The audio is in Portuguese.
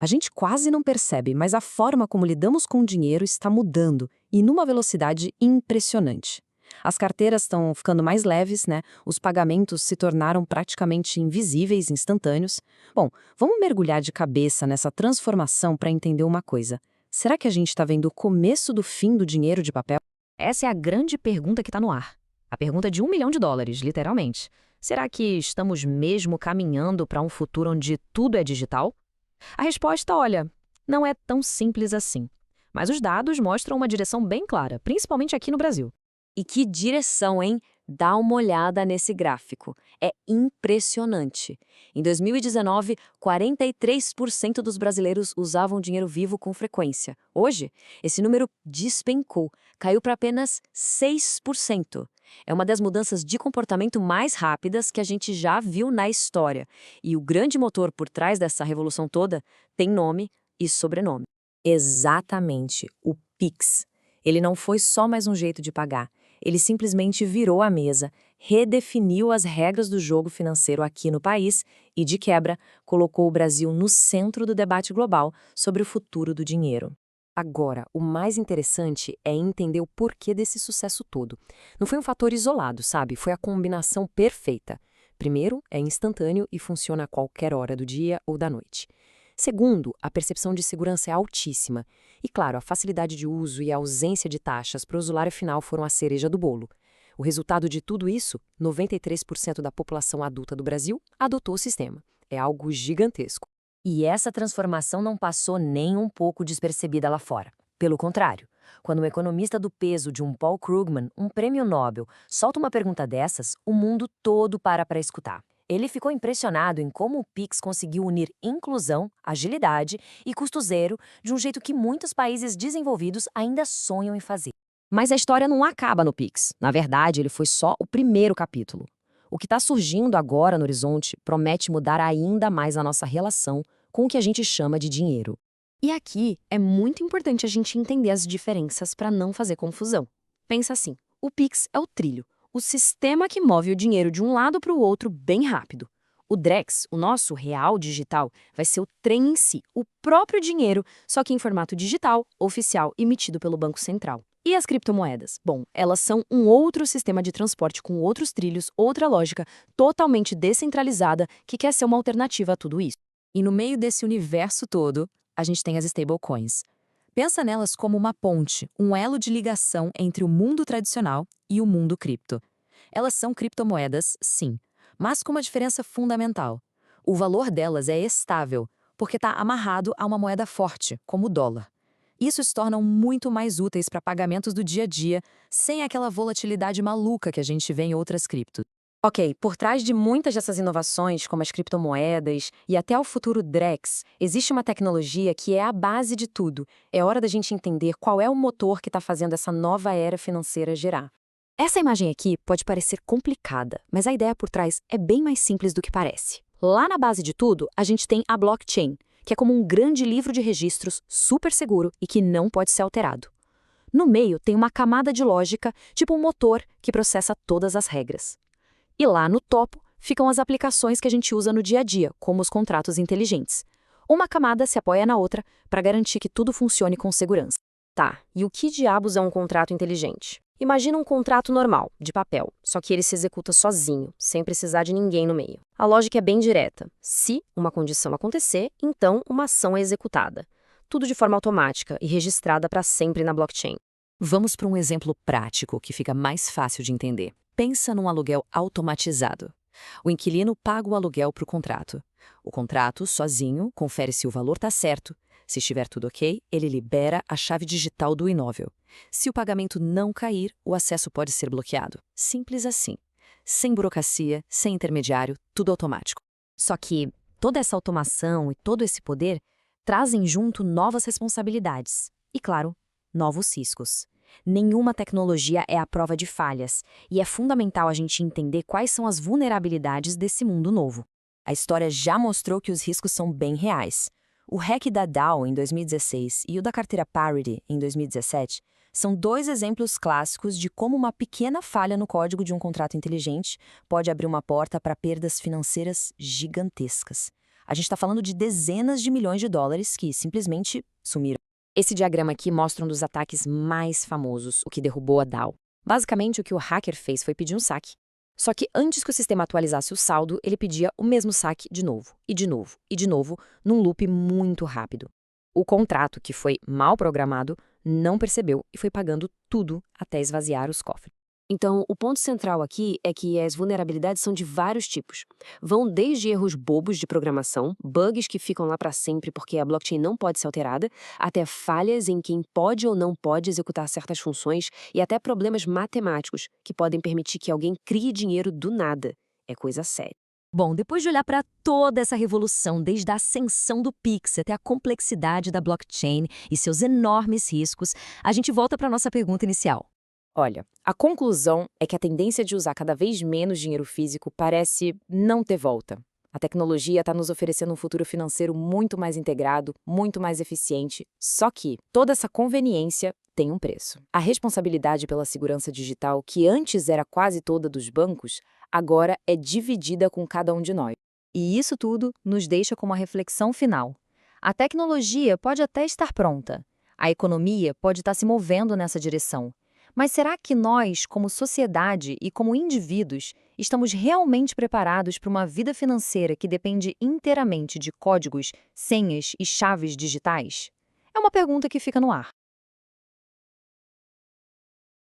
A gente quase não percebe, mas a forma como lidamos com o dinheiro está mudando e numa velocidade impressionante. As carteiras estão ficando mais leves, né? Os pagamentos se tornaram praticamente invisíveis, instantâneos. Bom, vamos mergulhar de cabeça nessa transformação para entender uma coisa. Será que a gente está vendo o começo do fim do dinheiro de papel? Essa é a grande pergunta que está no ar. A pergunta de US$ 1 milhão, literalmente. Será que estamos mesmo caminhando para um futuro onde tudo é digital? A resposta, olha, não é tão simples assim. Mas os dados mostram uma direção bem clara, principalmente aqui no Brasil. E que direção, hein? Dá uma olhada nesse gráfico. É impressionante. Em 2019, 43% dos brasileiros usavam dinheiro vivo com frequência. Hoje, esse número despencou, caiu para apenas 6%. É uma das mudanças de comportamento mais rápidas que a gente já viu na história. E o grande motor por trás dessa revolução toda tem nome e sobrenome. Exatamente, o Pix. Ele não foi só mais um jeito de pagar. Ele simplesmente virou a mesa, redefiniu as regras do jogo financeiro aqui no país e, de quebra, colocou o Brasil no centro do debate global sobre o futuro do dinheiro. Agora, o mais interessante é entender o porquê desse sucesso todo. Não foi um fator isolado, sabe? Foi a combinação perfeita. Primeiro, é instantâneo e funciona a qualquer hora do dia ou da noite. Segundo, a percepção de segurança é altíssima. E, claro, a facilidade de uso e a ausência de taxas para o usuário final foram a cereja do bolo. O resultado de tudo isso, 93% da população adulta do Brasil adotou o sistema. É algo gigantesco. E essa transformação não passou nem um pouco despercebida lá fora. Pelo contrário, quando um economista do peso de um Paul Krugman, um prêmio Nobel, solta uma pergunta dessas, o mundo todo para escutar. Ele ficou impressionado em como o Pix conseguiu unir inclusão, agilidade e custo zero de um jeito que muitos países desenvolvidos ainda sonham em fazer. Mas a história não acaba no Pix. Na verdade, ele foi só o primeiro capítulo. O que está surgindo agora no horizonte promete mudar ainda mais a nossa relação com o que a gente chama de dinheiro. E aqui é muito importante a gente entender as diferenças para não fazer confusão. Pensa assim, o Pix é o trilho, o sistema que move o dinheiro de um lado para o outro bem rápido. O Drex, o nosso real digital, vai ser o trem em si, o próprio dinheiro, só que em formato digital, oficial, emitido pelo Banco Central. E as criptomoedas? Bom, elas são um outro sistema de transporte com outros trilhos, outra lógica, totalmente descentralizada, que quer ser uma alternativa a tudo isso. E no meio desse universo todo, a gente tem as stablecoins. Pensa nelas como uma ponte, um elo de ligação entre o mundo tradicional e o mundo cripto. Elas são criptomoedas, sim, mas com uma diferença fundamental. O valor delas é estável, porque está amarrado a uma moeda forte, como o dólar. Isso os torna muito mais úteis para pagamentos do dia a dia, sem aquela volatilidade maluca que a gente vê em outras criptos. Ok, por trás de muitas dessas inovações, como as criptomoedas e até o futuro Drex, existe uma tecnologia que é a base de tudo. É hora da gente entender qual é o motor que está fazendo essa nova era financeira gerar. Essa imagem aqui pode parecer complicada, mas a ideia por trás é bem mais simples do que parece. Lá na base de tudo, a gente tem a blockchain, que é como um grande livro de registros super seguro e que não pode ser alterado. No meio tem uma camada de lógica, tipo um motor que processa todas as regras. E lá no topo ficam as aplicações que a gente usa no dia a dia, como os contratos inteligentes. Uma camada se apoia na outra para garantir que tudo funcione com segurança. Tá, e o que diabos é um contrato inteligente? Imagina um contrato normal, de papel, só que ele se executa sozinho, sem precisar de ninguém no meio. A lógica é bem direta. Se uma condição acontecer, então uma ação é executada. Tudo de forma automática e registrada para sempre na blockchain. Vamos para um exemplo prático que fica mais fácil de entender. Pensa num aluguel automatizado. O inquilino paga o aluguel para o contrato. O contrato, sozinho, confere se o valor está certo. Se estiver tudo ok, ele libera a chave digital do imóvel. Se o pagamento não cair, o acesso pode ser bloqueado. Simples assim. Sem burocracia, sem intermediário, tudo automático. Só que toda essa automação e todo esse poder trazem junto novas responsabilidades. E, claro, novos riscos. Nenhuma tecnologia é à prova de falhas, e é fundamental a gente entender quais são as vulnerabilidades desse mundo novo. A história já mostrou que os riscos são bem reais. O hack da DAO em 2016 e o da carteira Parity em 2017 são dois exemplos clássicos de como uma pequena falha no código de um contrato inteligente pode abrir uma porta para perdas financeiras gigantescas. A gente está falando de dezenas de milhões de dólares que simplesmente sumiram. Esse diagrama aqui mostra um dos ataques mais famosos, o que derrubou a DAO. Basicamente, o que o hacker fez foi pedir um saque. Só que antes que o sistema atualizasse o saldo, ele pedia o mesmo saque de novo, e de novo, e de novo, num loop muito rápido. O contrato, que foi mal programado, não percebeu e foi pagando tudo até esvaziar os cofres. Então, o ponto central aqui é que as vulnerabilidades são de vários tipos. Vão desde erros bobos de programação, bugs que ficam lá para sempre porque a blockchain não pode ser alterada, até falhas em quem pode ou não pode executar certas funções e até problemas matemáticos que podem permitir que alguém crie dinheiro do nada. É coisa séria. Bom, depois de olhar para toda essa revolução, desde a ascensão do Pix até a complexidade da blockchain e seus enormes riscos, a gente volta para a nossa pergunta inicial. Olha, a conclusão é que a tendência de usar cada vez menos dinheiro físico parece não ter volta. A tecnologia está nos oferecendo um futuro financeiro muito mais integrado, muito mais eficiente, só que toda essa conveniência tem um preço. A responsabilidade pela segurança digital, que antes era quase toda dos bancos, agora é dividida com cada um de nós. E isso tudo nos deixa com uma reflexão final. A tecnologia pode até estar pronta, a economia pode estar se movendo nessa direção. Mas será que nós, como sociedade e como indivíduos, estamos realmente preparados para uma vida financeira que depende inteiramente de códigos, senhas e chaves digitais? É uma pergunta que fica no ar.